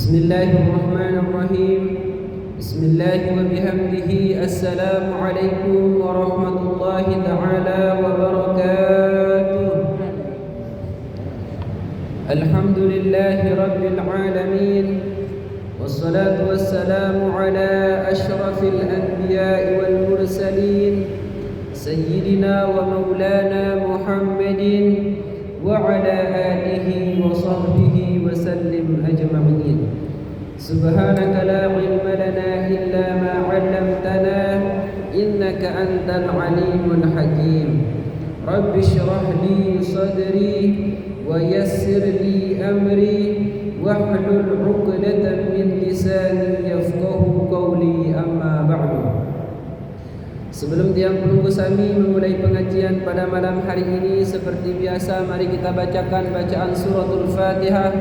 بسم الله الرحمن الرحيم. بسم الله وبحمده. السلام عليكم ورحمة الله تعالى وبركاته. الحمد لله رب العالمين، والصلاة والسلام على أشرف الأنبياء والمرسلين سيدنا ومولانا محمد وعلى آله وصحبه وسلم أجمعين. سبحانك لا علم لنا إلا ما علمتنا إنك أنت العليم الحكيم. رب اشرح لي صدري ويسر لي أمري واحلل عقدة من لساني يفقه قولي. أما بعد. Sebelum tiang penunggu sami memulai pengajian pada malam hari ini, seperti biasa mari kita bacakan bacaan suratul Fatihah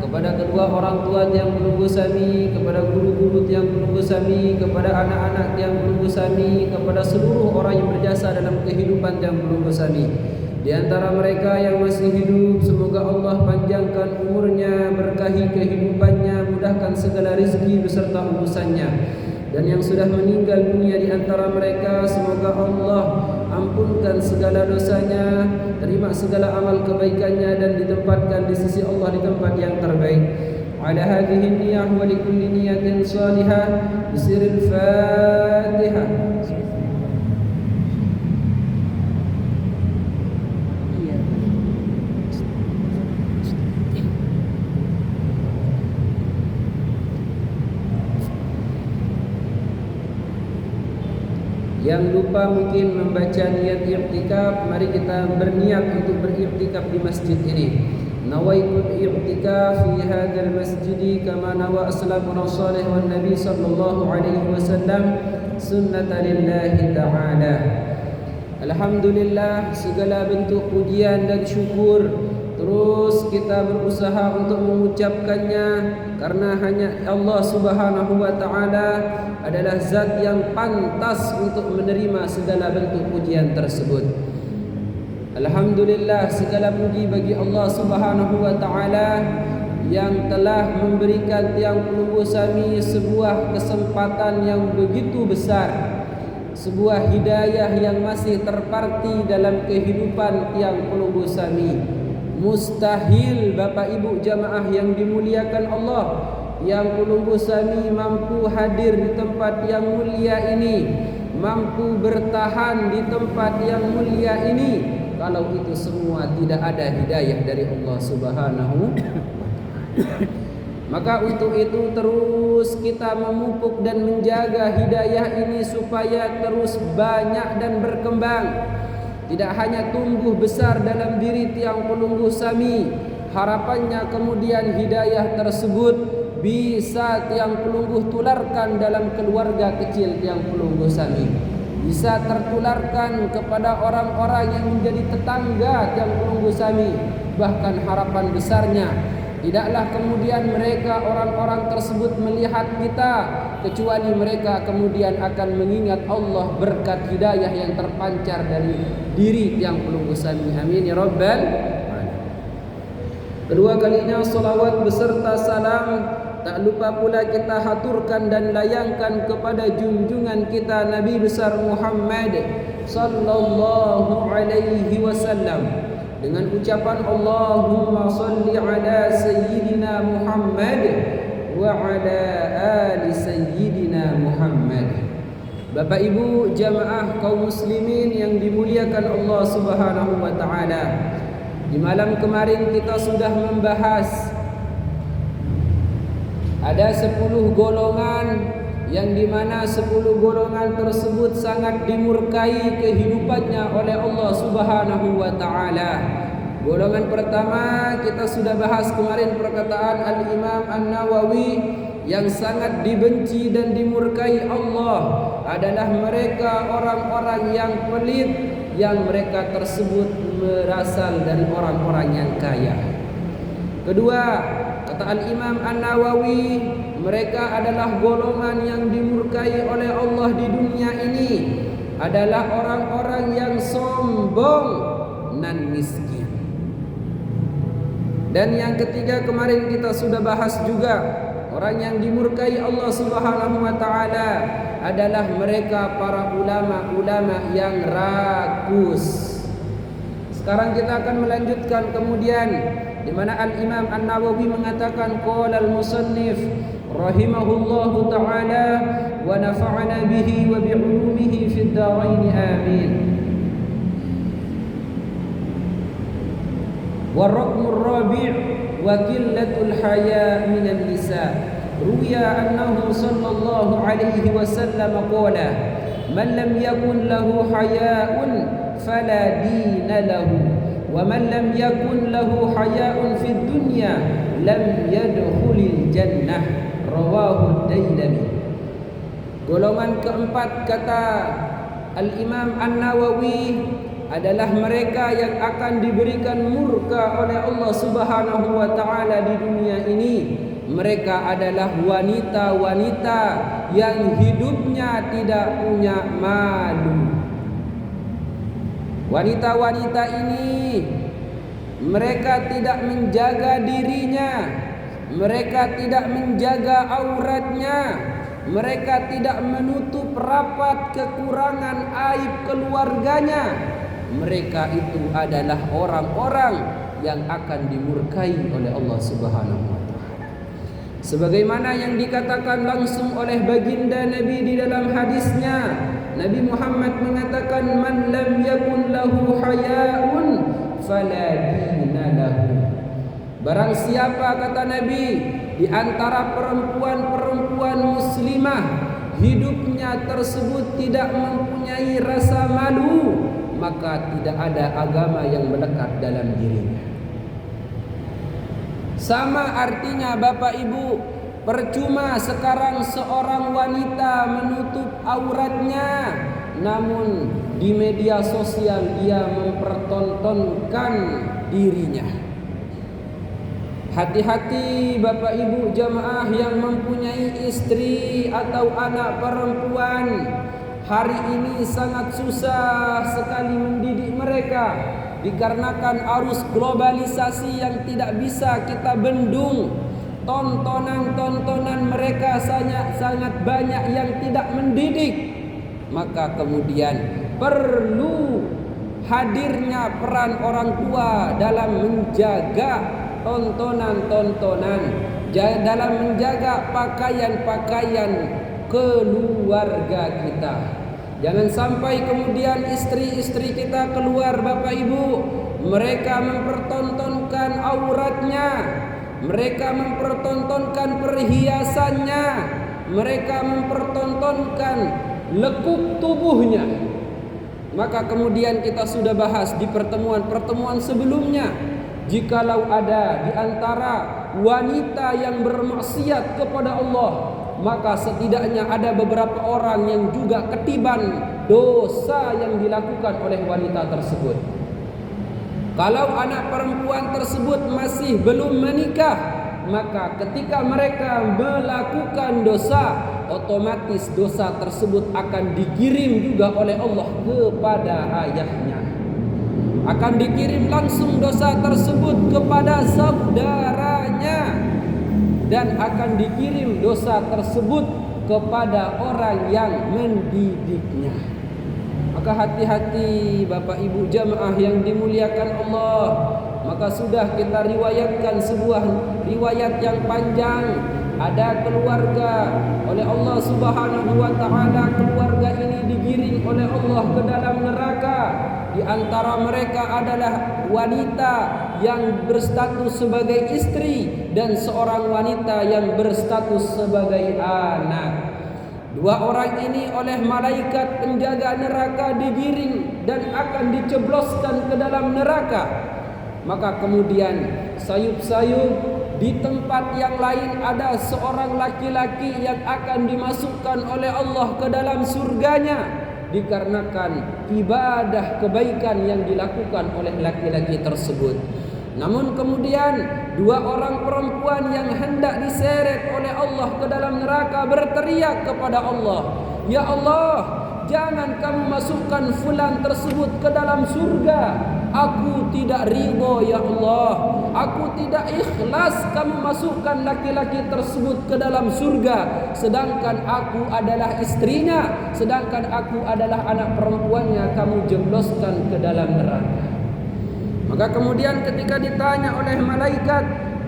kepada kedua orang tua tiang penunggu sami, kepada guru-guru tiang penunggu sami, kepada anak-anak tiang penunggu sami, kepada seluruh orang yang berjasa dalam kehidupan tiang penunggu sami. Di antara mereka yang masih hidup, semoga Allah panjangkan umurnya, berkahi kehidupannya, mudahkan segala rezeki beserta urusannya. Dan yang sudah meninggal dunia di antara mereka, semoga Allah ampunkan segala dosanya, terima segala amal kebaikannya, dan ditempatkan di sisi Allah di tempat yang terbaik. Ala hadhihi niyyah wa likulli niyatin salihah. Bisiril Fatihah. Yang lupa mungkin membaca niat i'tikaf, mari kita berniat untuk beriktikaf di masjid ini. Nawaitul i'tikaf fi hadzal masjid kama nawa aslamuna salih wan nabi sallallahu alaihi wasallam sunnatan lillahi ta'ala. Alhamdulillah, segala bentuk pujian dan syukur terus kita berusaha untuk mengucapkannya, karena hanya Allah Subhanahu wa taala adalah zat yang pantas untuk menerima segala bentuk pujian tersebut. Alhamdulillah, segala puji bagi Allah Subhanahu wa taala yang telah memberikan tiang penunggu sami sebuah kesempatan yang begitu besar, sebuah hidayah yang masih terparti dalam kehidupan tiang penunggu sami. Mustahil Bapak Ibu jamaah yang dimuliakan Allah, yang penunggu sami mampu hadir di tempat yang mulia ini, mampu bertahan di tempat yang mulia ini, kalau itu semua tidak ada hidayah dari Allah Subhanahu. Maka untuk itu terus kita memupuk dan menjaga hidayah ini supaya terus banyak dan berkembang. Tidak hanya tumbuh besar dalam diri tiang penunggu sami, harapannya kemudian hidayah tersebut bisa tiang penunggu tularkan dalam keluarga kecil tiang penunggu sami, bisa tertularkan kepada orang-orang yang menjadi tetangga tiang penunggu sami. Bahkan harapan besarnya, tidaklah kemudian mereka orang-orang tersebut melihat kita, kecuali mereka kemudian akan mengingat Allah berkat hidayah yang terpancar dari diri tiang penunggu sami. Amin ya rabbal alamin. Kedua kalinya salawat beserta salam tak lupa pula kita haturkan dan layangkan kepada junjungan kita Nabi besar Muhammad sallallahu alaihi wasallam dengan ucapan Allahumma salli ala sayyidina Muhammad wa ala ali sayyidina Muhammad. Bapak Ibu jamaah kaum muslimin yang dimuliakan Allah Subhanahu wa taala, di malam kemarin kita sudah membahas ada 10 golongan yang dimana 10 golongan tersebut sangat dimurkai kehidupannya oleh Allah Subhanahu wa taala. Golongan pertama kita sudah bahas kemarin, perkataan Al-Imam An-Nawawi yang sangat dibenci dan dimurkai Allah adalah mereka orang-orang yang pelit, yang mereka tersebut berasal dari orang-orang yang kaya. Kedua, kata Al-Imam An-Nawawi, mereka adalah golongan yang dimurkai oleh Allah di dunia ini adalah orang-orang yang sombong dan miskin. Dan yang ketiga kemarin kita sudah bahas juga, orang yang dimurkai Allah Subhanahu wa taala adalah mereka para ulama-ulama yang rakus. Sekarang kita akan melanjutkan kemudian di mana Al-Imam An-Nawawi mengatakan qala al-musannif rahimahullahu taala wa nafa'ana bihi wa bi'ulumihi fid dharain amin. والرقم الرابع وقلة الحياء من النساء روي أنه صلى الله عليه وسلم قال من لم يكن له حياء فلا دين له ومن لم يكن له حياء في الدنيا لم يدخل الجنة رواه الديلمي. Golongan keempat kata Al-Imam An-Nawawi adalah mereka yang akan diberikan murka oleh Allah Subhanahu wa taala di dunia ini. Mereka adalah wanita-wanita yang hidupnya tidak punya malu. Wanita-wanita ini mereka tidak menjaga dirinya, mereka tidak menjaga auratnya, mereka tidak menutup rapat kekurangan aib keluarganya. Mereka itu adalah orang-orang yang akan dimurkai oleh Allah Subhanahu wa taala. Sebagaimana yang dikatakan langsung oleh baginda Nabi di dalam hadisnya, Nabi Muhammad mengatakan man lam yakun lahu hayaun fala dina lahu. Barang siapa kata Nabi di antara perempuan-perempuan muslimah hidupnya tersebut tidak mempunyai rasa malu, maka tidak ada agama yang melekat dalam dirinya. Sama artinya Bapak Ibu, percuma sekarang seorang wanita menutup auratnya, namun di media sosial dia mempertontonkan dirinya. Hati-hati Bapak Ibu jamaah yang mempunyai istri atau anak perempuan. Hari ini sangat susah sekali mendidik mereka dikarenakan arus globalisasi yang tidak bisa kita bendung. Tontonan-tontonan mereka sangat banyak yang tidak mendidik. Maka kemudian perlu hadirnya peran orang tua dalam menjaga tontonan-tontonan, dalam menjaga pakaian-pakaian keluarga kita. Jangan sampai kemudian istri-istri kita keluar Bapak Ibu, mereka mempertontonkan auratnya, mereka mempertontonkan perhiasannya, mereka mempertontonkan lekuk tubuhnya. Maka kemudian kita sudah bahas di pertemuan-pertemuan sebelumnya, jikalau ada di antara wanita yang bermaksiat kepada Allah, maka setidaknya ada beberapa orang yang juga ketiban dosa yang dilakukan oleh wanita tersebut. Kalau anak perempuan tersebut masih belum menikah, maka ketika mereka melakukan dosa, otomatis dosa tersebut akan dikirim juga oleh Allah kepada ayahnya. Akan dikirim langsung dosa tersebut kepada saudaranya, dan akan dikirim dosa tersebut kepada orang yang mendidiknya. Maka hati-hati Bapak Ibu jamaah yang dimuliakan Allah. Maka sudah kita riwayatkan sebuah riwayat yang panjang. Ada keluarga oleh Allah Subhanahu wa taala, keluarga ini digiring oleh Allah ke dalam neraka. Di antara mereka adalah wanita yang berstatus sebagai istri dan seorang wanita yang berstatus sebagai anak. Dua orang ini oleh malaikat penjaga neraka digiring dan akan dicebloskan ke dalam neraka. Maka kemudian sayup-sayup di tempat yang lain ada seorang laki-laki yang akan dimasukkan oleh Allah ke dalam surganya, dikarenakan ibadah kebaikan yang dilakukan oleh laki-laki tersebut. Namun kemudian dua orang perempuan yang hendak diseret oleh Allah ke dalam neraka berteriak kepada Allah, "Ya Allah, jangan kamu masukkan fulan tersebut ke dalam surga. Aku tidak ridho ya Allah. aku tidak ikhlas kamu masukkan laki-laki tersebut ke dalam surga, sedangkan aku adalah istrinya, sedangkan aku adalah anak perempuannya, kamu jebloskan ke dalam neraka. Maka kemudian ketika ditanya oleh malaikat,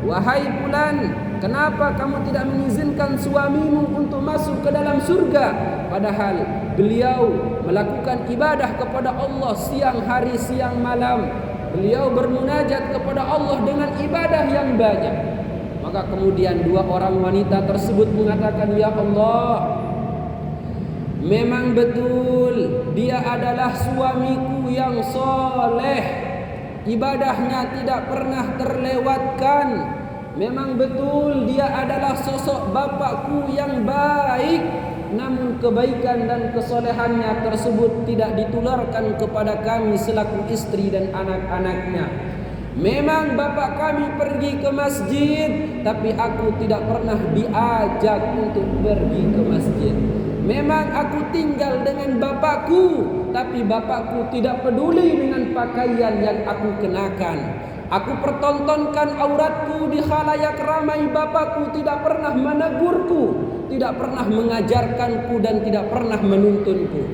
wahai fulan, kenapa kamu tidak mengizinkan suamimu untuk masuk ke dalam surga? Padahal beliau melakukan ibadah kepada Allah siang hari siang malam. Beliau bermunajat kepada Allah dengan ibadah yang banyak. Maka kemudian dua orang wanita tersebut mengatakan, ya Allah, memang betul dia adalah suamiku yang soleh, ibadahnya tidak pernah terlewatkan. Memang betul dia adalah sosok bapakku yang baik, namun kebaikan dan kesolehannya tersebut tidak ditularkan kepada kami selaku istri dan anak-anaknya. Memang bapak kami pergi ke masjid, tapi aku tidak pernah diajak untuk pergi ke masjid. Memang aku tinggal dengan bapakku, tapi bapakku tidak peduli dengan pakaian yang aku kenakan. Aku pertontonkan auratku di khalayak ramai, bapakku tidak pernah menegurku, tidak pernah mengajarkanku dan tidak pernah menuntunku.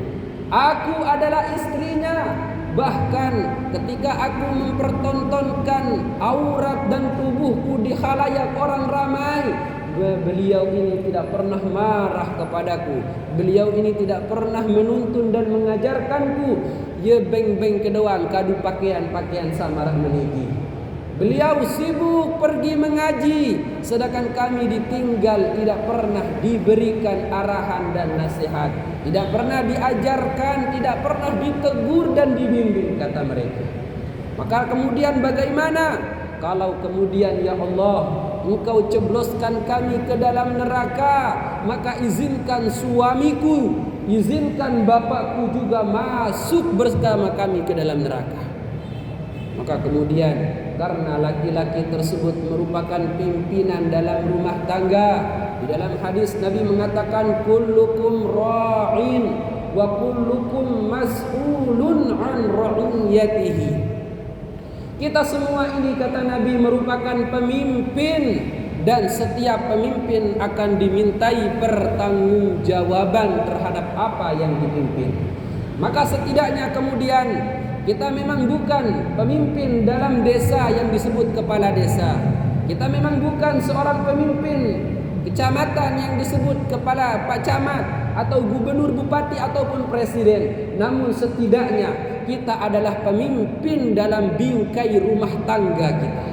Aku adalah istrinya. Bahkan ketika aku mempertontonkan aurat dan tubuhku di khalayak orang ramai, beliau ini tidak pernah marah kepadaku. Beliau ini tidak pernah menuntun dan mengajarkanku. Ya beng-beng kedoang kadu pakaian-pakaian samarah meniki. Beliau sibuk pergi mengaji, sedangkan kami ditinggal, tidak pernah diberikan arahan dan nasihat, tidak pernah diajarkan, tidak pernah ditegur dan dibimbing, kata mereka. Maka kemudian bagaimana kalau kemudian ya Allah, Engkau cebloskan kami ke dalam neraka, maka izinkan suamiku, izinkan bapakku juga masuk bersama kami ke dalam neraka. Maka kemudian karena laki-laki tersebut merupakan pimpinan dalam rumah tangga, di dalam hadis Nabi mengatakan kullukum ra'in wa kullukum mas'ulun an ra'iyatihi. Kita semua ini, kata Nabi, merupakan pemimpin, dan setiap pemimpin akan dimintai pertanggungjawaban terhadap apa yang dipimpin. Maka setidaknya kemudian kita memang bukan pemimpin dalam desa yang disebut kepala desa. Kita memang bukan seorang pemimpin kecamatan yang disebut kepala pak camat atau gubernur, bupati ataupun presiden. Namun setidaknya kita adalah pemimpin dalam bingkai rumah tangga kita.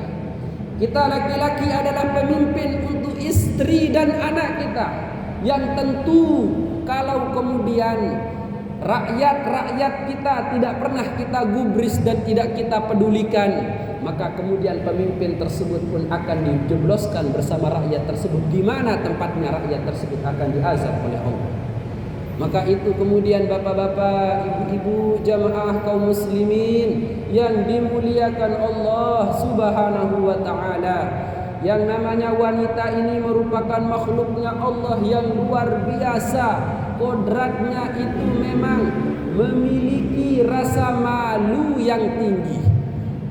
Kita laki-laki adalah pemimpin untuk istri dan anak kita, yang tentu kalau kemudian rakyat-rakyat kita tidak pernah kita gubris dan tidak kita pedulikan, maka kemudian pemimpin tersebut pun akan dijebloskan bersama rakyat tersebut. Di mana tempatnya rakyat tersebut akan diazab oleh Allah. Maka itu kemudian bapak-bapak, ibu-ibu, jamaah kaum muslimin yang dimuliakan Allah Subhanahu wa ta'ala, yang namanya wanita ini merupakan makhluknya Allah yang luar biasa. Kodratnya itu memang memiliki rasa malu yang tinggi.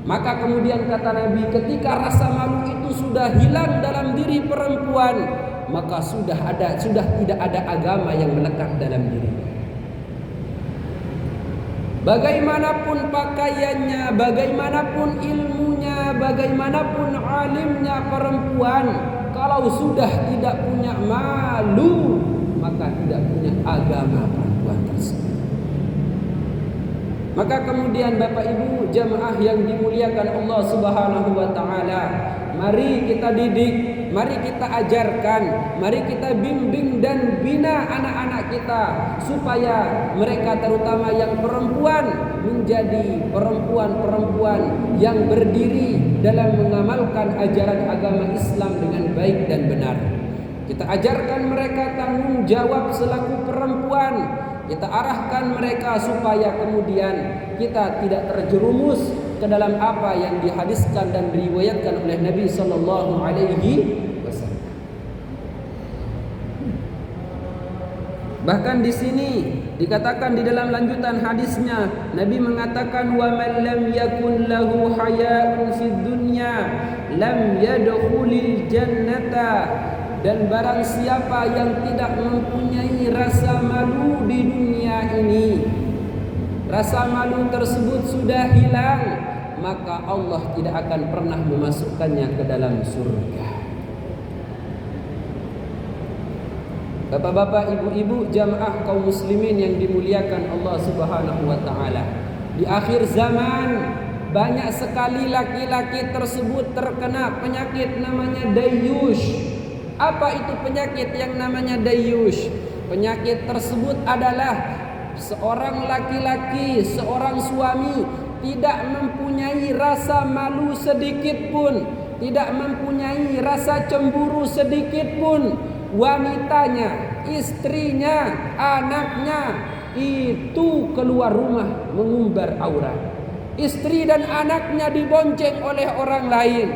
Maka kemudian kata Nabi, ketika rasa malu itu sudah hilang dalam diri perempuan, maka sudah tidak ada agama yang melekat dalam dirinya. Bagaimanapun pakaiannya, bagaimanapun ilmunya, bagaimanapun alimnya perempuan, kalau sudah tidak punya malu, maka tidak punya agama perempuan tersebut. Maka kemudian Bapak Ibu jamaah yang dimuliakan Allah Subhanahu wa ta'ala, mari kita didik, mari kita ajarkan, mari kita bimbing dan bina anak-anak kita, supaya mereka terutama yang perempuan menjadi perempuan-perempuan yang berdiri dalam mengamalkan ajaran agama Islam dengan baik dan benar. Kita ajarkan mereka tanggung jawab selaku perempuan. Kita arahkan mereka supaya kemudian kita tidak terjerumus ke dalam apa yang dihadiskan dan diriwayatkan oleh Nabi sallallahu alaihi wasallam. Bahkan di sini Dikatakan di dalam lanjutan hadisnya, Nabi mengatakan, wa man lam yakun lahu haya'un fid dunya lam yadkhulil jannata. Dan barang siapa yang tidak mempunyai rasa malu di dunia ini, rasa malu tersebut sudah hilang, maka Allah tidak akan pernah memasukkannya ke dalam surga. Bapak-bapak, ibu-ibu, jamaah kaum muslimin yang dimuliakan Allah Subhanahu wa taala. Di akhir zaman banyak sekali laki-laki tersebut terkena penyakit namanya dayush. Apa itu penyakit yang namanya dayush? Penyakit tersebut adalah seorang laki-laki, seorang suami tidak mempunyai rasa malu sedikit pun, tidak mempunyai rasa cemburu sedikit pun. Wanitanya, istrinya, anaknya itu keluar rumah mengumbar aurat. Istri dan anaknya dibonceng oleh orang lain,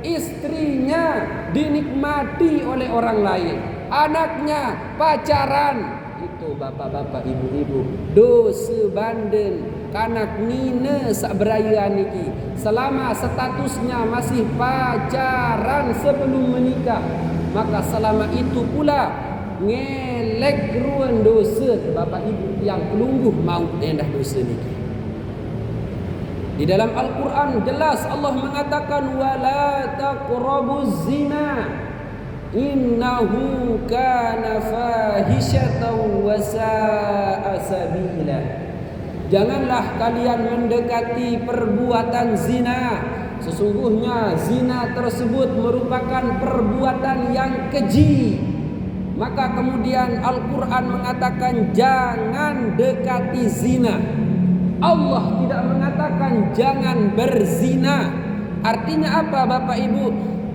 istrinya dinikmati oleh orang lain, anaknya pacaran. Itu bapak-bapak, ibu-ibu, dosa banden kanak nina sak beraya niki selama statusnya masih pacaran sebelum menikah, maka selama itu pula ngelek ruan dosa bapak ibu yang pelungguh maut endah dosa niki. Di dalam Al-Quran jelas Allah mengatakan, wala taqrabuz zina innahu kana fahishatan wa sa'a sabila. Janganlah kalian mendekati perbuatan zina. Sesungguhnya zina tersebut merupakan perbuatan yang keji. Maka kemudian Al-Quran mengatakan jangan dekati zina. Allah tidak mengatakan jangan berzina. Artinya apa Bapak Ibu?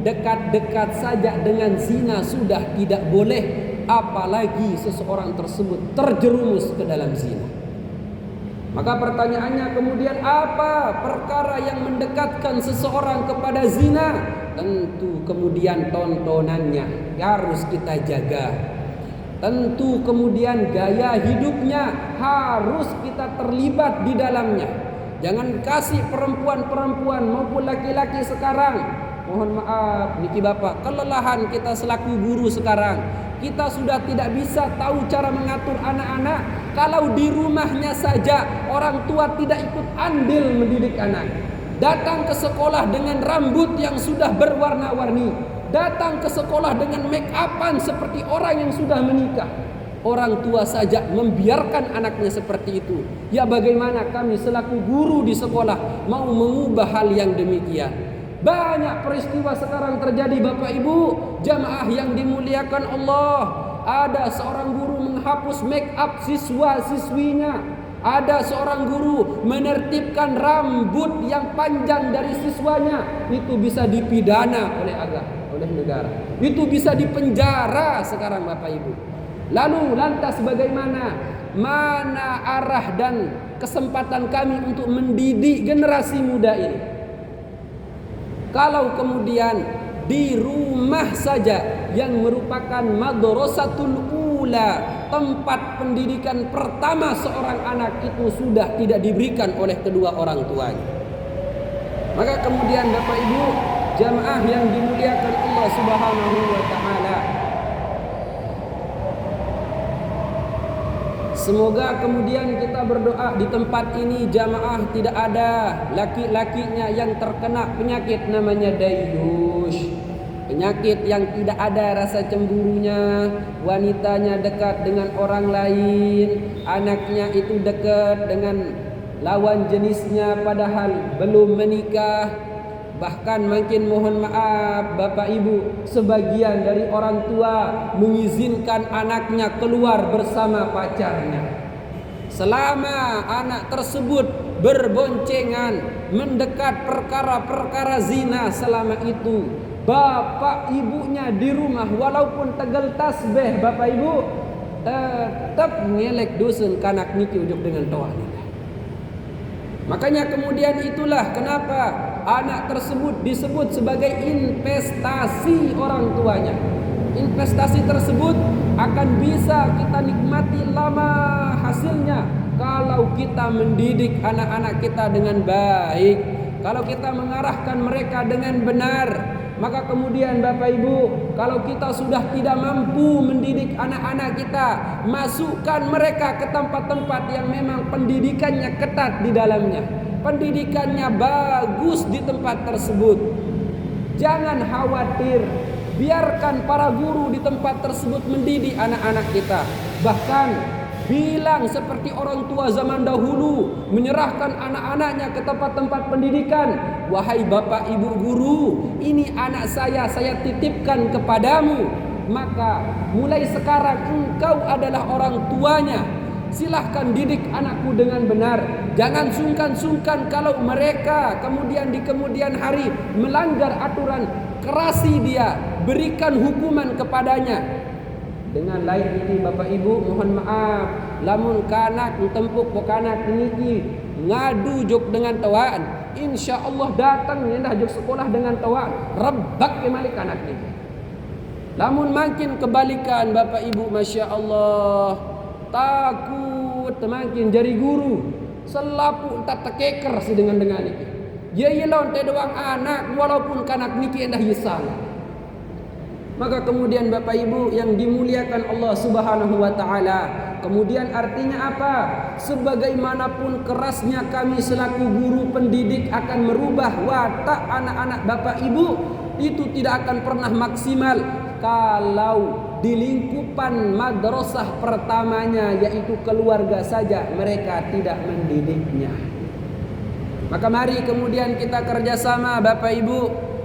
Dekat-dekat saja dengan zina sudah tidak boleh, apalagi seseorang tersebut terjerumus ke dalam zina. Maka pertanyaannya kemudian, apa perkara yang mendekatkan seseorang kepada zina? Tentu kemudian tontonannya harus kita jaga. Tentu kemudian gaya hidupnya harus kita terlibat di dalamnya. Jangan kasih perempuan-perempuan maupun laki-laki sekarang, mohon maaf niki Bapak, kelelahan kita selaku guru sekarang. Kita sudah tidak bisa tahu cara mengatur anak-anak. Kalau di rumahnya saja orang tua tidak ikut andil mendidik anak. Datang ke sekolah dengan rambut yang sudah berwarna-warni, datang ke sekolah dengan make upan seperti orang yang sudah menikah. Orang tua saja membiarkan anaknya seperti itu. Ya bagaimana kami selaku guru di sekolah mau mengubah hal yang demikian? Banyak peristiwa sekarang terjadi Bapak Ibu, jamaah yang dimuliakan Allah. Ada seorang guru menghapus make up siswa-siswinya. Ada seorang guru menertibkan rambut yang panjang dari siswanya. Itu bisa dipidana oleh oleh negara. Itu bisa dipenjara sekarang Bapak Ibu. Lalu lantas bagaimana? Mana arah dan kesempatan kami untuk mendidik generasi muda ini? Kalau kemudian di rumah saja yang merupakan madrasatul ula, tempat pendidikan pertama seorang anak itu sudah tidak diberikan oleh kedua orang tuanya. Maka kemudian Bapak Ibu jamaah yang dimuliakan Allah Subhanahu wa taala, semoga kemudian kita berdoa di tempat ini jamaah tidak ada laki-lakinya yang terkena penyakit namanya dayush. Penyakit yang tidak ada rasa cemburunya, wanitanya dekat dengan orang lain, anaknya itu dekat dengan lawan jenisnya padahal belum menikah. Bahkan makin mohon maaf Bapak Ibu, sebagian dari orang tua mengizinkan anaknya keluar bersama pacarnya. Selama anak tersebut berboncengan mendekat perkara-perkara zina, selama itu bapak ibunya di rumah walaupun tegel tasbih Bapak Ibu tetap ngelek dusun kanak niki ujuk dengan toa. Makanya kemudian itulah kenapa anak tersebut disebut sebagai investasi orang tuanya. Investasi tersebut akan bisa kita nikmati lama hasilnya kalau kita mendidik anak-anak kita dengan baik, kalau kita mengarahkan mereka dengan benar. Maka kemudian Bapak Ibu, kalau kita sudah tidak mampu mendidik anak-anak kita, masukkan mereka ke tempat-tempat yang memang pendidikannya ketat di dalamnya, pendidikannya bagus di tempat tersebut. Jangan khawatir, biarkan para guru di tempat tersebut mendidik anak-anak kita. Bahkan bilang seperti orang tua zaman dahulu menyerahkan anak-anaknya ke tempat-tempat pendidikan. Wahai bapak ibu guru, ini anak saya titipkan kepadamu. Maka mulai sekarang engkau adalah orang tuanya. Silahkan didik anakku dengan benar. Jangan sungkan-sungkan kalau mereka kemudian di kemudian hari melanggar aturan, kerasi dia, berikan hukuman kepadanya. Dengan lain ini Bapak Ibu, mohon maaf, lamun kanak tempuk pokanak niki ngadu jok dengan tawaan, insya Allah datang nyendah jok sekolah dengan tawaan, rebak kemalik kanak niki. Lamun makin kebalikan Bapak Ibu, masya Allah, takut makin jari guru, selapu tak tekeker si dengan niki. Ya ilon te doang anak walaupun kanak niki endah yisala. Maka kemudian Bapak Ibu yang dimuliakan Allah Subhanahu wa taala, kemudian artinya apa? Sebagaimanapun kerasnya kami selaku guru pendidik akan merubah watak anak-anak Bapak Ibu, itu tidak akan pernah maksimal kalau di lingkupan madrasah pertamanya yaitu keluarga saja mereka tidak mendidiknya. Maka mari kemudian kita kerjasama Bapak Ibu,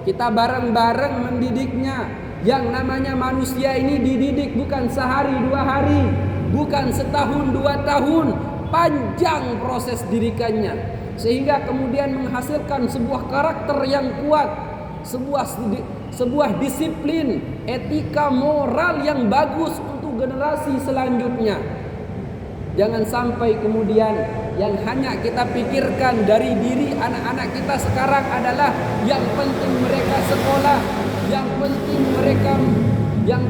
kita bareng-bareng mendidiknya. Yang namanya manusia ini dididik bukan sehari dua hari, bukan setahun dua tahun, panjang proses didikannya, sehingga kemudian menghasilkan sebuah karakter yang kuat, sebuah disiplin, etika moral yang bagus untuk generasi selanjutnya. Jangan sampai kemudian yang hanya kita pikirkan dari diri anak-anak kita sekarang adalah yang penting mereka sekolah, yang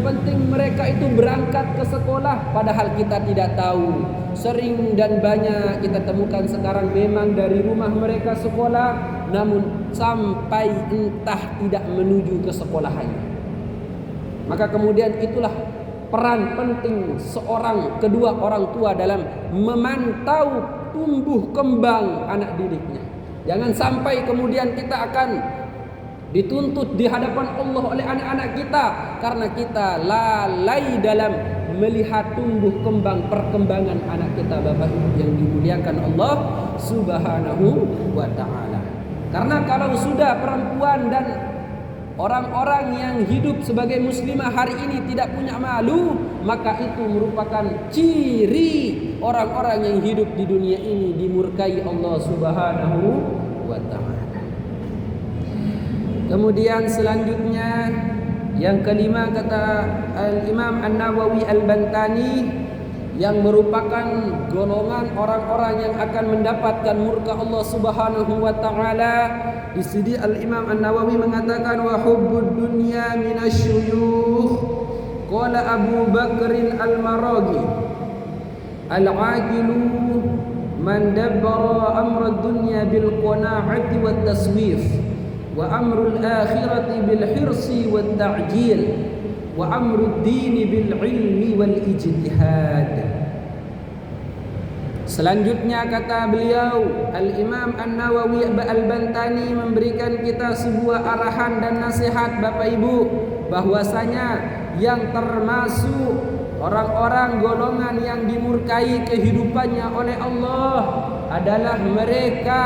penting mereka itu berangkat ke sekolah, padahal kita tidak tahu. Sering dan banyak kita temukan sekarang memang dari rumah mereka sekolah, namun sampai entah tidak menuju ke sekolahannya. Maka kemudian itulah peran penting kedua orang tua dalam memantau tumbuh kembang anak didiknya. Jangan sampai kemudian kita akan dituntut di hadapan Allah oleh anak-anak kita karena kita lalai dalam melihat tumbuh kembang perkembangan anak kita Bapak Ibu yang dimuliakan Allah Subhanahu wa taala. Karena kalau sudah perempuan dan orang-orang yang hidup sebagai muslimah hari ini tidak punya malu, maka itu merupakan ciri orang-orang yang hidup di dunia ini dimurkai Allah Subhanahu wa taala. Kemudian selanjutnya yang kelima kata Al-Imam An-Nawawi Al-Bantani, yang merupakan golongan orang-orang yang akan mendapatkan murka Allah Subhanahu wa taala. Di sini Al-Imam An-Nawawi mengatakan wa hubbud dunya minasyuyukh. Qala Abu Bakr Al-Maraghi al-aqilu man dabbara amra dunya bil qana'ati wat taswif wa amrul akhirati bil hirsi wat ta'jil wa amrud dini bil ilmi wal ijtihad. Selanjutnya kata beliau Al-Imam An-Nawawi Al-Bantani memberikan kita sebuah arahan dan nasihat Bapak Ibu, bahwasanya yang termasuk orang-orang golongan yang dimurkai kehidupannya oleh Allah adalah mereka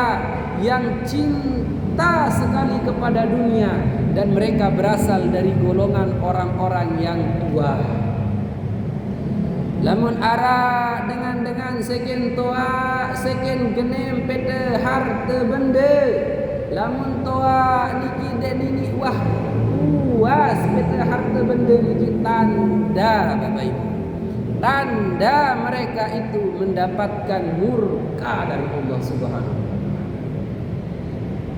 yang cinta sekali kepada dunia dan mereka berasal dari golongan orang-orang yang tua. Lamun ara dengan seken toa seken genem pete harta benda, lamun toa niki dan ini wah puas pete harta benda niki tanda Bapak Ibu, tanda mereka itu mendapatkan murka dari Allah Subhanahu.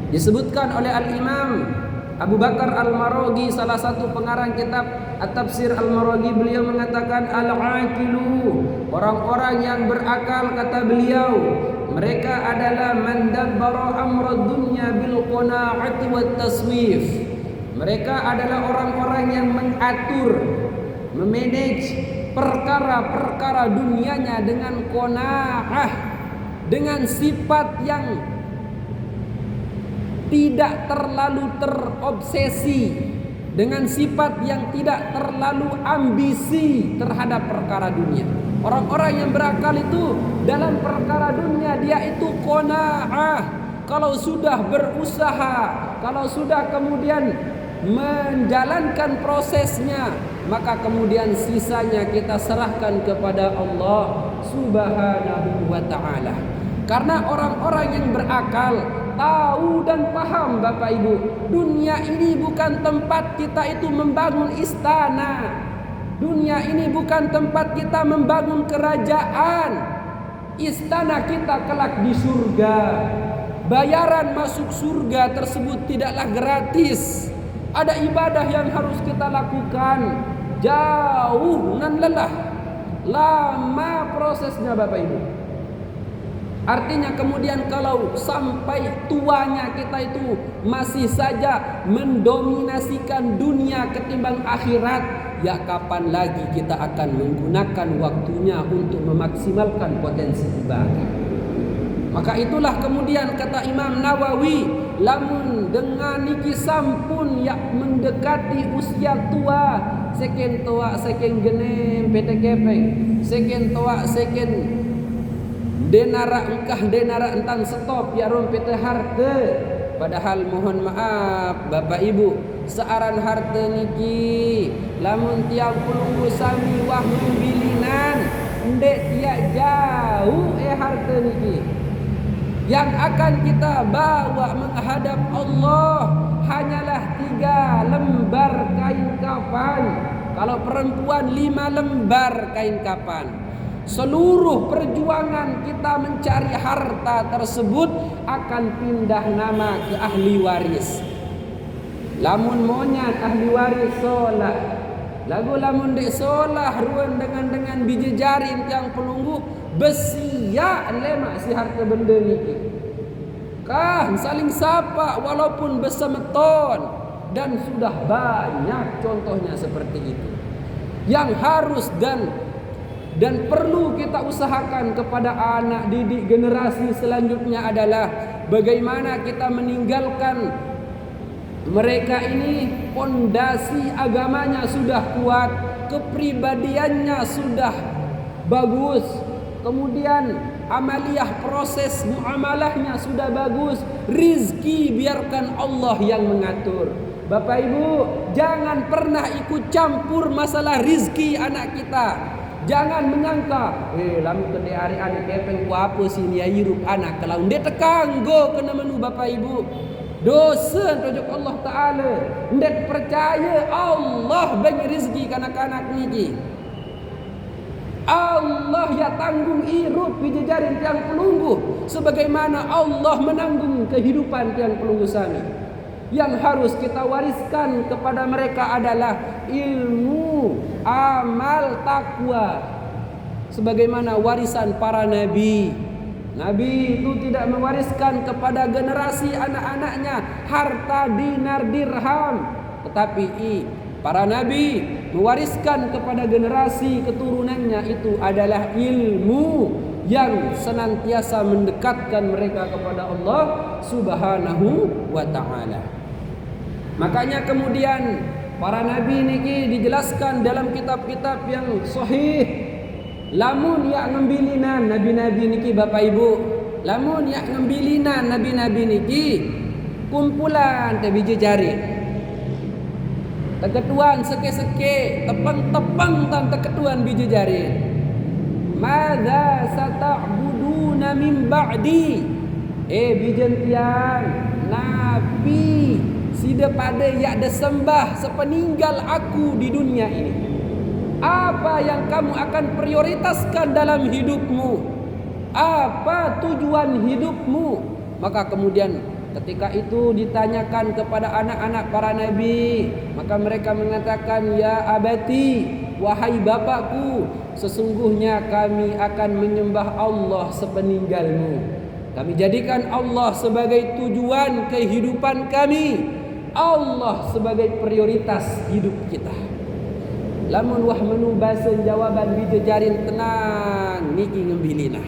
Disebutkan oleh Al-Imam Abu Bakar Al-Maraghi, salah satu pengarang kitab At-Tafsir Al-Maraghi, beliau mengatakan al-aqilu, orang-orang yang berakal, kata beliau, mereka adalah man dabbara amra dunya bil qanaati wat taswif. Mereka adalah orang-orang yang mengatur, memanage perkara-perkara dunianya dengan qanaah, dengan sifat yang tidak terlalu terobsesi, dengan sifat yang tidak terlalu ambisi terhadap perkara dunia. Orang-orang yang berakal itu dalam perkara dunia dia itu qanaah. Kalau sudah berusaha, kalau sudah kemudian menjalankan prosesnya, maka kemudian sisanya kita serahkan kepada Allah Subhanahu wa ta'ala. Karena orang-orang yang berakal tahu dan paham, Bapak Ibu, dunia ini bukan tempat kita itu membangun istana. Dunia ini bukan tempat kita membangun kerajaan. Istana kita kelak di surga. Bayaran masuk surga tersebut tidaklah gratis. Ada ibadah yang harus kita lakukan, jauh nan lelah, lama prosesnya, Bapak Ibu. Artinya kemudian kalau sampai tuanya kita itu masih saja mendominasikan dunia ketimbang akhirat, ya kapan lagi kita akan menggunakan waktunya untuk memaksimalkan potensi ibadah? Maka itulah kemudian kata Imam Nawawi, lamun dengan niki sampun ya mendekati usia tua, seken tua seken genem pete kepeng, seken tua seken denara entan stop ya rompete harte. Padahal mohon maaf Bapak Ibu, searan harte niki lamun tiang pulunggu sami wah membilinan ndek tiak jauh harte niki. Yang akan kita bawa menghadap Allah hanyalah 3 lembar kain kafan. Kalau perempuan 5 lembar kain kafan. Seluruh perjuangan kita mencari harta tersebut akan pindah nama ke ahli waris. Lamun monyet ahli waris solah, lagu lamun dek solah ruan dengan biji jarin yang pelunggu besi ya lemak si harta benda niki. Kah saling sapa walaupun besemeton, dan sudah banyak contohnya seperti itu. Yang harus dan perlu kita usahakan kepada anak didik generasi selanjutnya adalah bagaimana kita meninggalkan mereka ini pondasi agamanya sudah kuat, kepribadiannya sudah bagus, kemudian amaliyah proses muamalahnya sudah bagus, rizki biarkan Allah yang mengatur. Bapak Ibu, jangan pernah ikut campur masalah rizki anak kita. Jangan menyangka, lamu kede hari anak kepeng ku apa sini ya hirup anak kalau ndek tekanggo kena menu Bapak Ibu. Dosa tojok Allah Ta'ala. Ndek percaya Allah bagi rezeki kanak-kanak niki. Allah ya tanggung hirup pijejarin tiang pelunggu sebagaimana Allah menanggung kehidupan tiang pelunggu sami. Yang harus kita wariskan kepada mereka adalah ilmu, amal, takwa, sebagaimana warisan para nabi. Nabi itu tidak mewariskan kepada generasi anak-anaknya harta dinar dirham, tetapi para nabi mewariskan kepada generasi keturunannya itu adalah ilmu yang senantiasa mendekatkan mereka kepada Allah Subhanahu wa ta'ala. Makanya kemudian para nabi niki dijelaskan dalam kitab-kitab yang sahih. Lamun ya ngembilinan nabi-nabi niki Bapak Ibu, lamun ya ngembilinan nabi-nabi niki kumpulan teh biji jari. Teketuan seke-seke, tepang-tepang tan teketuan biji jari. Madza sata'buduna min ba'di? Bijen tiang nabi sida pada yak desembah sepeninggal aku di dunia ini. Apa yang kamu akan prioritaskan dalam hidupmu? Apa tujuan hidupmu? Maka kemudian Ketika itu ditanyakan kepada anak-anak para nabi, maka mereka mengatakan, ya abati, wahai bapakku, sesungguhnya kami akan menyembah Allah sepeninggalmu. Kami jadikan Allah sebagai tujuan kehidupan kami, Allah sebagai prioritas hidup kita. Lamun wah menu bahasa jawaban bijejarin tenang niki ngembilina.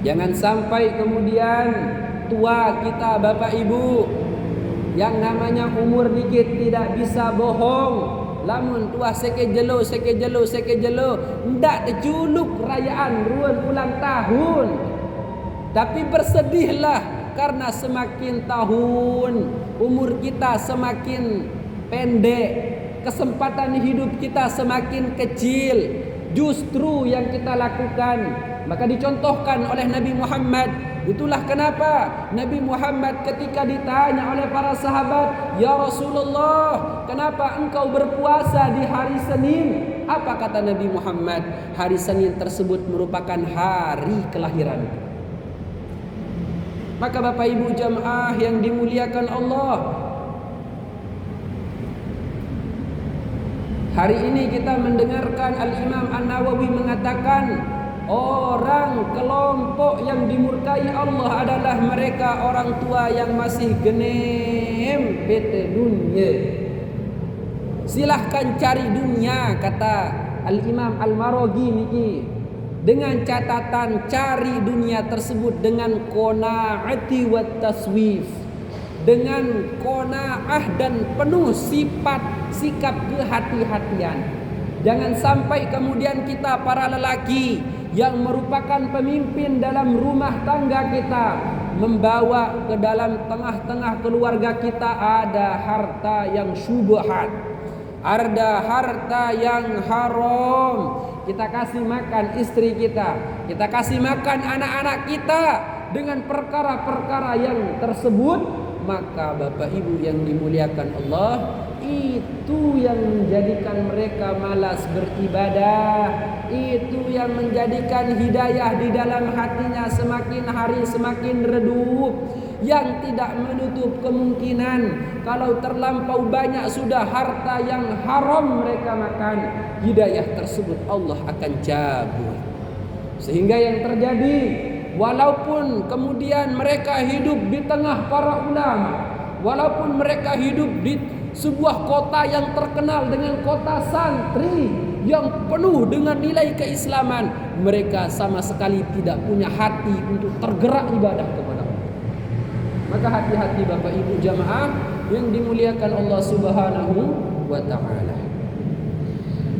Jangan sampai kemudian tua kita bapak ibu yang namanya umur dikit tidak bisa bohong. Lamun tua sekejelo ndak diculuk perayaan ruan ulang tahun. Tapi bersedihlah karena semakin tahun umur kita semakin pendek, kesempatan hidup kita semakin kecil. Justru yang kita lakukan, maka dicontohkan oleh Nabi Muhammad. Itulah kenapa Nabi Muhammad ketika ditanya oleh para sahabat, ya Rasulullah, kenapa engkau berpuasa di hari Senin? Apa kata Nabi Muhammad? Hari Senin tersebut merupakan hari kelahiran. Maka Bapak Ibu jamaah yang dimuliakan Allah, hari ini kita mendengarkan Al-Imam An-Nawawi mengatakan, orang kelompok yang dimurkai Allah adalah mereka orang tua yang masih genem bete dunia. Silahkan cari dunia, kata Al-Imam Al-Maraghi niki. Dengan catatan cari dunia tersebut dengan qanaati wat taswif. Dengan qanaah dan penuh sikap kehati-hatian. Jangan sampai kemudian kita para lelaki yang merupakan pemimpin dalam rumah tangga kita membawa ke dalam tengah-tengah keluarga kita ada harta yang syubhat, ada harta yang haram. Kita kasih makan istri kita kasih makan anak-anak kita dengan perkara-perkara yang tersebut, maka Bapak Ibu yang dimuliakan Allah, itu yang menjadikan mereka malas beribadah, itu yang menjadikan hidayah di dalam hatinya semakin hari semakin redup, yang tidak menutup kemungkinan kalau terlampau banyak sudah harta yang haram mereka makan, hidayah tersebut Allah akan cabut. Sehingga yang terjadi, walaupun kemudian mereka hidup di tengah para ulama, walaupun mereka hidup di sebuah kota yang terkenal dengan kota santri yang penuh dengan nilai keislaman, mereka sama sekali tidak punya hati untuk tergerak ibadah kepada Allah. Maka hati-hati Bapak Ibu jamaah yang dimuliakan Allah Subhanahu wa taala.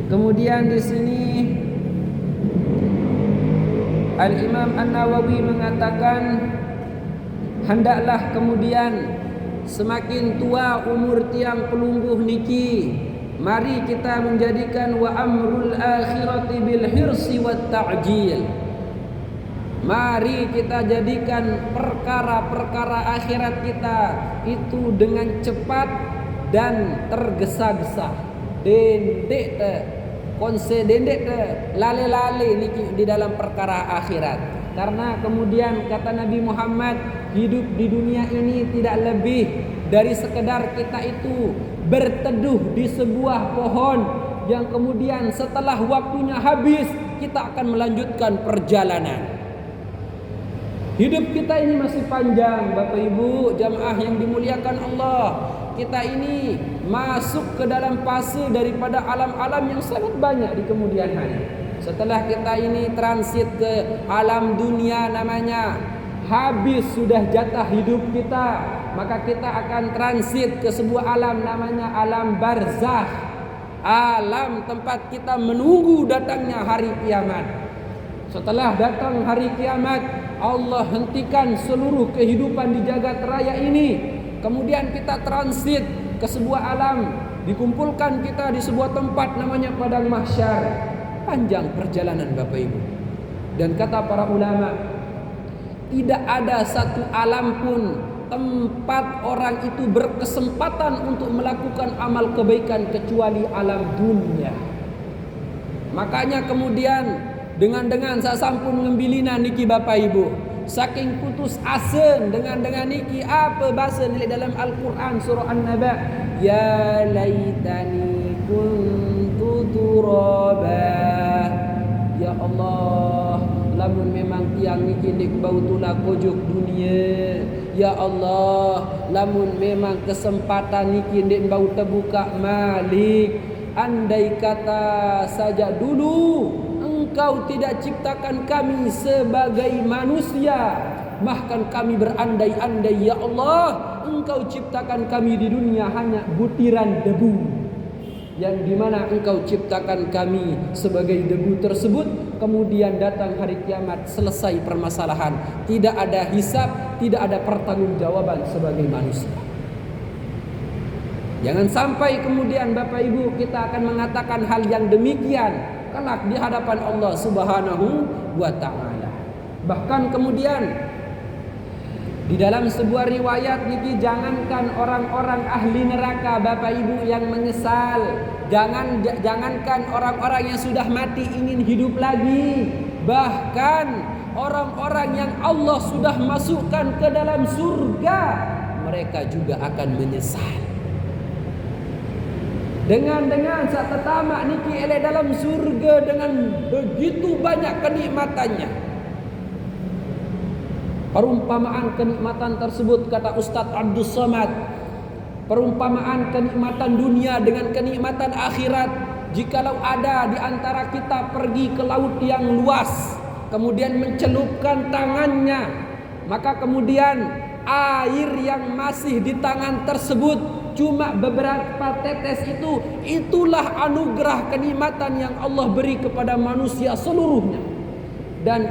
Kemudian di sini Al-Imam An-Nawawi mengatakan, hendaklah kemudian semakin tua umur tiang pelungguh niki, mari kita menjadikan wa amrul akhirati bil hirsi wat ta'jil. Mari kita jadikan perkara-perkara akhirat kita itu dengan cepat dan tergesa-gesa. Dendek te, konse dendek te, lale-lale niki di dalam perkara akhirat. Karena kemudian kata Nabi Muhammad, hidup di dunia ini tidak lebih dari sekedar kita itu berteduh di sebuah pohon yang kemudian setelah waktunya habis kita akan melanjutkan perjalanan. Hidup kita ini masih panjang Bapak Ibu jamaah yang dimuliakan Allah. Kita ini masuk ke dalam fase daripada alam-alam yang sangat banyak di kemudian hari. Setelah kita ini transit ke alam dunia namanya, habis sudah jatah hidup kita, maka kita akan transit ke sebuah alam namanya alam barzakh. Alam tempat kita menunggu datangnya hari kiamat. Setelah datang hari kiamat, Allah hentikan seluruh kehidupan di jagat raya ini. Kemudian kita transit ke sebuah alam, dikumpulkan kita di sebuah tempat namanya padang mahsyar. Panjang perjalanan Bapak Ibu. Dan kata para ulama, tidak ada satu alam pun tempat orang itu berkesempatan untuk melakukan amal kebaikan kecuali alam dunia. Makanya kemudian dengan sasampun ngembilina niki Bapak Ibu, saking putus asa dengan niki apa bahasa ni dalam Al-Quran surah An-Naba, ya laitani kuntu turaba. Ya Allah, lamun memang tiang niki dik bau tulah kojok dunia. Ya Allah, lamun memang kesempatan niki dik bau terbuka malik. Andai kata saja dulu Engkau tidak ciptakan kami sebagai manusia, bahkan kami berandai-andai, ya Allah, Engkau ciptakan kami di dunia hanya butiran debu, yang dimana Engkau ciptakan kami sebagai debu tersebut, kemudian datang hari kiamat, selesai permasalahan, tidak ada hisab, tidak ada pertanggungjawaban sebagai manusia. Jangan sampai kemudian Bapak Ibu kita akan mengatakan hal yang demikian kelak di hadapan Allah Subhanahu wa taala. Bahkan kemudian di dalam sebuah riwayat niki, jangankan orang-orang ahli neraka Bapak Ibu yang menyesal, jangankan orang-orang yang sudah mati ingin hidup lagi, bahkan orang-orang yang Allah sudah masukkan ke dalam surga, mereka juga akan menyesal. Dengan saat pertama niki elek dalam surga dengan begitu banyak kenikmatannya. Perumpamaan kenikmatan tersebut, kata Ustadz Abdul Somad, perumpamaan kenikmatan dunia dengan kenikmatan akhirat. Jikalau ada di antara kita pergi ke laut yang luas, kemudian mencelupkan tangannya, maka kemudian air yang masih di tangan tersebut cuma beberapa tetes, itulah anugerah kenikmatan yang Allah beri kepada manusia seluruhnya. Dan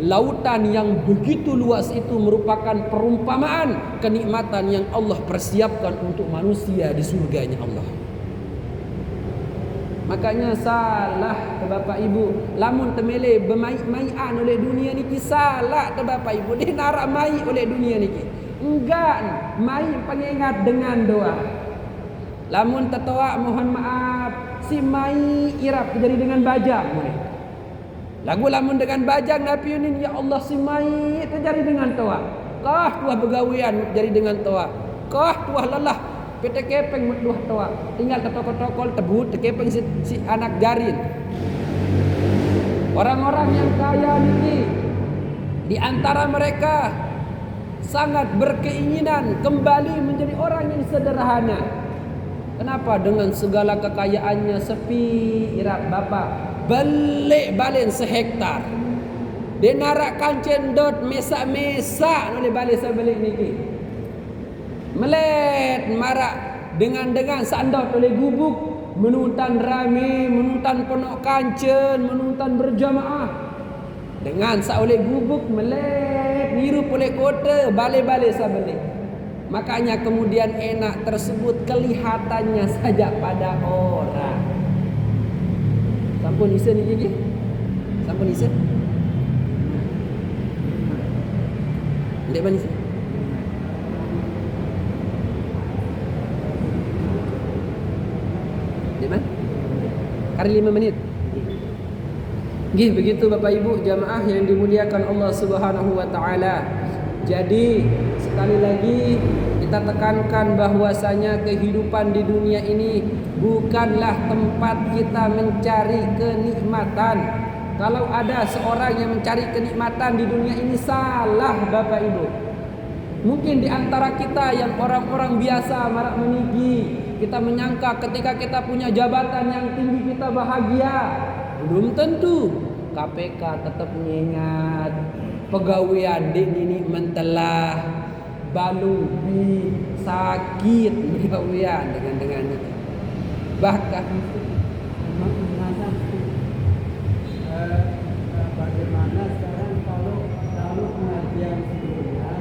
lautan yang begitu luas itu merupakan perumpamaan kenikmatan yang Allah persiapkan untuk manusia di surganya Allah. Makanya salah ke Bapak Ibu, lamun temele bermain-maian oleh dunia niki, salah ke Bapak Ibu, dia narak mai oleh dunia niki. Enggak, mai pengingat dengan doa. Lamun tertawa mohon maaf, si mai irap jadi dengan bajang boleh. Lagu lamun dengan bajang Nabi ini, ya Allah si mai terjadi dengan toa. Kah tuah begawian jadi dengan toa. Kah tuah lelah PT kepeng mutuh toa. Tinggal ketokol-tokol tebut tekepeng si anak garin. Orang-orang yang kaya ini di antara mereka sangat berkeinginan kembali menjadi orang yang sederhana. Kenapa? Dengan segala kekayaannya sepi irap bapak balik sehektar. Dia narak kancen dot mesak-mesak oleh balik sebalik niki. Melet marak dengan sandot oleh gubuk, menuntan rame, menuntan ponok kancen, menuntan berjamaah. Dengan oleh gubuk melet nirup oleh kota balik-balik sabalik. Makanya kemudian enak tersebut kelihatannya saja pada orang. Sampun isen ni gigi? Sampun isen? Dek mana isen? Dek mana? Kari 5 menit. Gih, begitu Bapak Ibu jamaah yang dimuliakan Allah Subhanahu wa taala. Jadi sekali lagi kita tekankan bahwasanya kehidupan di dunia ini bukanlah tempat kita mencari kenikmatan. Kalau ada seorang yang mencari kenikmatan di dunia ini, salah Bapak Ibu. Mungkin di antara kita yang orang-orang biasa marak meninggi, kita menyangka ketika kita punya jabatan yang tinggi kita bahagia. Belum tentu. KPK tetap mengingat, pegawaian di nini mentelah, balubi sakit pegawaian dengan itu. Bahkan bagaimana sekarang kalau pengajian sebelumnya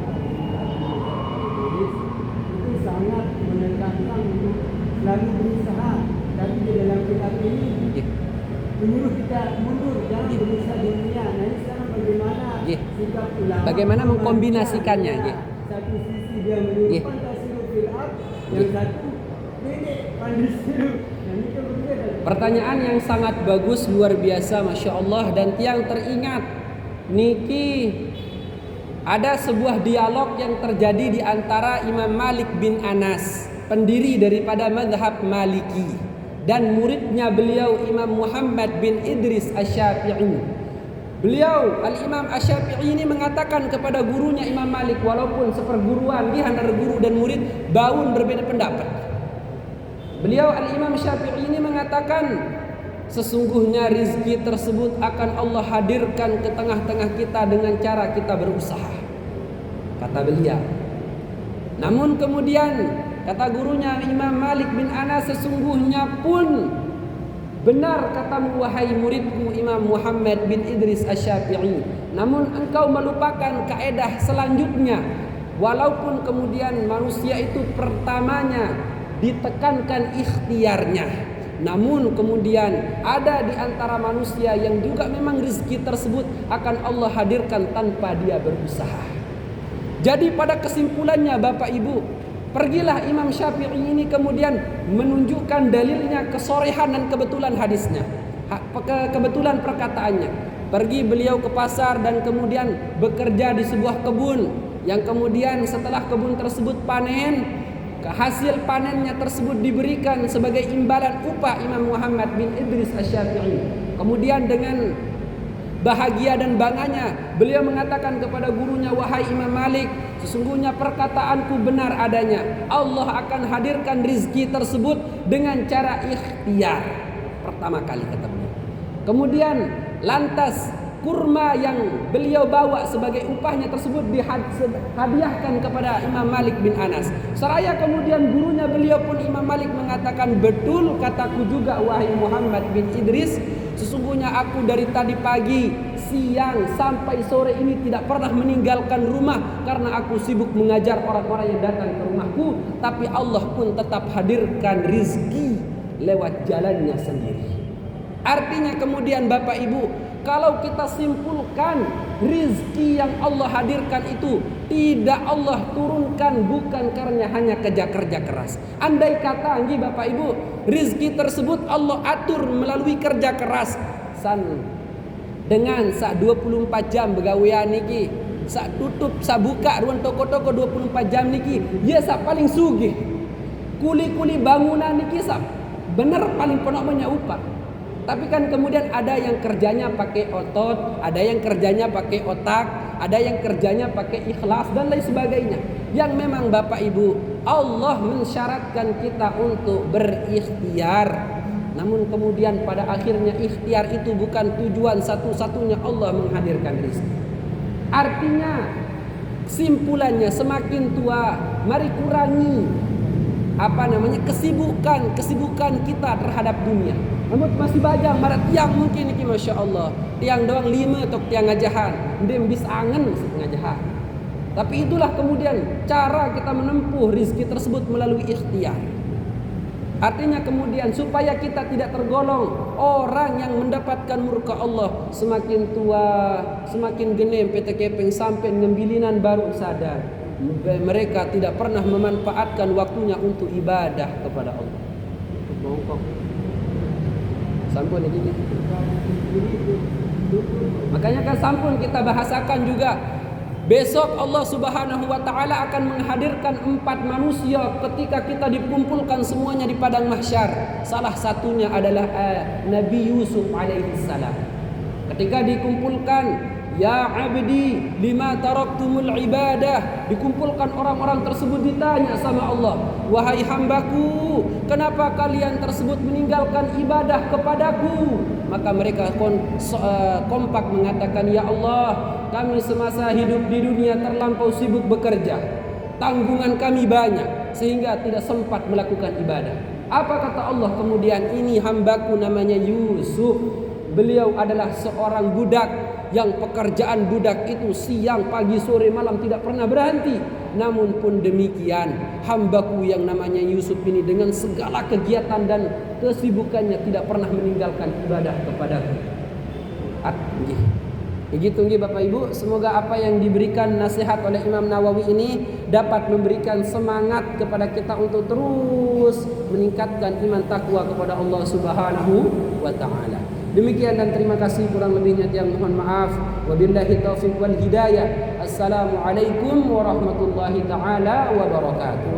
itu sangat menekankan untuk selalu berusaha, tapi di dalam kitab ini menyuruh kita mundur, jangan berusaha dunia. Nah ini sekarang bagaimana sikap ulama? Bagaimana mengkombinasikannya? Satu sisi dia menyuruh fantasiru fil ard, yang satu ini fantasiru. Pertanyaan yang sangat bagus, luar biasa, Masya Allah. Dan tiang teringat niki ada sebuah dialog yang terjadi di antara Imam Malik bin Anas, pendiri daripada mazhab Maliki, dan muridnya beliau Imam Muhammad bin Idris Asy-Syafi'i. Beliau Al-Imam Asy-Syafi'i ini mengatakan kepada gurunya Imam Malik, walaupun seperguruan di antara guru dan murid baun berbeda pendapat. Beliau Al-Imam Syafi'i ini mengatakan, sesungguhnya rizki tersebut akan Allah hadirkan ke tengah-tengah kita dengan cara kita berusaha, kata beliau. Namun kemudian kata gurunya Imam Malik bin Anas, sesungguhnya pun benar katamu wahai muridku Imam Muhammad bin Idris Asy-Syafi'i, namun engkau melupakan kaedah selanjutnya. Walaupun kemudian manusia itu pertamanya ditekankan ikhtiarnya, namun kemudian ada di antara manusia yang juga memang rezeki tersebut akan Allah hadirkan tanpa dia berusaha. Jadi pada kesimpulannya Bapak Ibu, pergilah Imam Syafi'i ini kemudian menunjukkan dalilnya, kesorehan dan kebetulan hadisnya, kebetulan perkataannya. Pergi beliau ke pasar dan kemudian bekerja di sebuah kebun, yang kemudian setelah kebun tersebut panen, hasil panennya tersebut diberikan sebagai imbalan upah Imam Muhammad bin Idris Asy-Syafi'i. Kemudian dengan bahagia dan bangganya beliau mengatakan kepada gurunya, wahai Imam Malik, sesungguhnya perkataanku benar adanya. Allah akan hadirkan rizki tersebut dengan cara ikhtiar. Pertama kali kata beliau. Kemudian lantas kurma yang beliau bawa sebagai upahnya tersebut dihadiahkan kepada Imam Malik bin Anas. Seraya kemudian gurunya beliau pun Imam Malik mengatakan, betul kataku juga wahai Muhammad bin Idris, sesungguhnya aku dari tadi pagi, siang sampai sore ini tidak pernah meninggalkan rumah karena aku sibuk mengajar orang-orang yang datang ke rumahku. Tapi Allah pun tetap hadirkan rizki lewat jalannya sendiri. Artinya kemudian Bapak Ibu, kalau kita simpulkan rizki yang Allah hadirkan itu tidak Allah turunkan bukan karena hanya kerja keras. Andai kata Bapak Ibu, rizki tersebut Allah atur melalui kerja keras, dengan sak 24 jam begawean niki, sak tutup sak buka ruang toko-toko 24 jam niki, ya sak paling sugih. Kuli-kuli bangunan niki sak bener paling penoknya upah. Tapi kan kemudian ada yang kerjanya pakai otot, ada yang kerjanya pakai otak, ada yang kerjanya pakai ikhlas dan lain sebagainya. Yang memang Bapak Ibu, Allah mensyaratkan kita untuk berikhtiar. Namun kemudian pada akhirnya ikhtiar itu bukan tujuan satu-satunya Allah menghadirkan rezeki. Artinya simpulannya, semakin tua mari kurangi kesibukan kita terhadap dunia. Namun masih bajang marat tiang mungkin iki Masya Allah, tiang doang 5 atau tiang ngajahan, ndem bis angen ngajahan. Tapi itulah kemudian cara kita menempuh rizki tersebut melalui ikhtiar. Artinya kemudian supaya kita tidak tergolong orang yang mendapatkan murka Allah semakin tua, semakin genem pete kepeng sampai ngembilinan baru sadar. Mereka tidak pernah memanfaatkan waktunya untuk ibadah kepada Allah. Bongkok. Sampun gitu. Makanya kan sampun kita bahasakan juga, besok Allah Subhanahu wa taala akan menghadirkan 4 manusia ketika kita dikumpulkan semuanya di padang mahsyar. Salah satunya adalah Nabi Yusuf alaihi salam. Ketika dikumpulkan, ya abdi lima taraktumul ibadah, dikumpulkan orang-orang tersebut ditanya sama Allah, wahai hambaku, kenapa kalian tersebut meninggalkan ibadah kepadaku? Maka mereka kompak mengatakan, ya Allah, kami semasa hidup di dunia terlampau sibuk bekerja, tanggungan kami banyak sehingga tidak sempat melakukan ibadah. Apa kata Allah kemudian? Ini hambaku namanya Yusuf, beliau adalah seorang budak yang pekerjaan budak itu siang, pagi, sore, malam tidak pernah berhenti. Namun pun demikian, hambaku yang namanya Yusuf ini dengan segala kegiatan dan kesibukannya tidak pernah meninggalkan ibadah kepadaku. Begitu Bapak Ibu, semoga apa yang diberikan nasihat oleh Imam Nawawi ini dapat memberikan semangat kepada kita untuk terus meningkatkan iman takwa kepada Allah Subhanahu wa taala. Demikian dan terima kasih, kurang lebihnya tiang mohon maaf. Wabillahi taufiq wal hidayah. Assalamualaikum warahmatullahi taala wabarakatuh.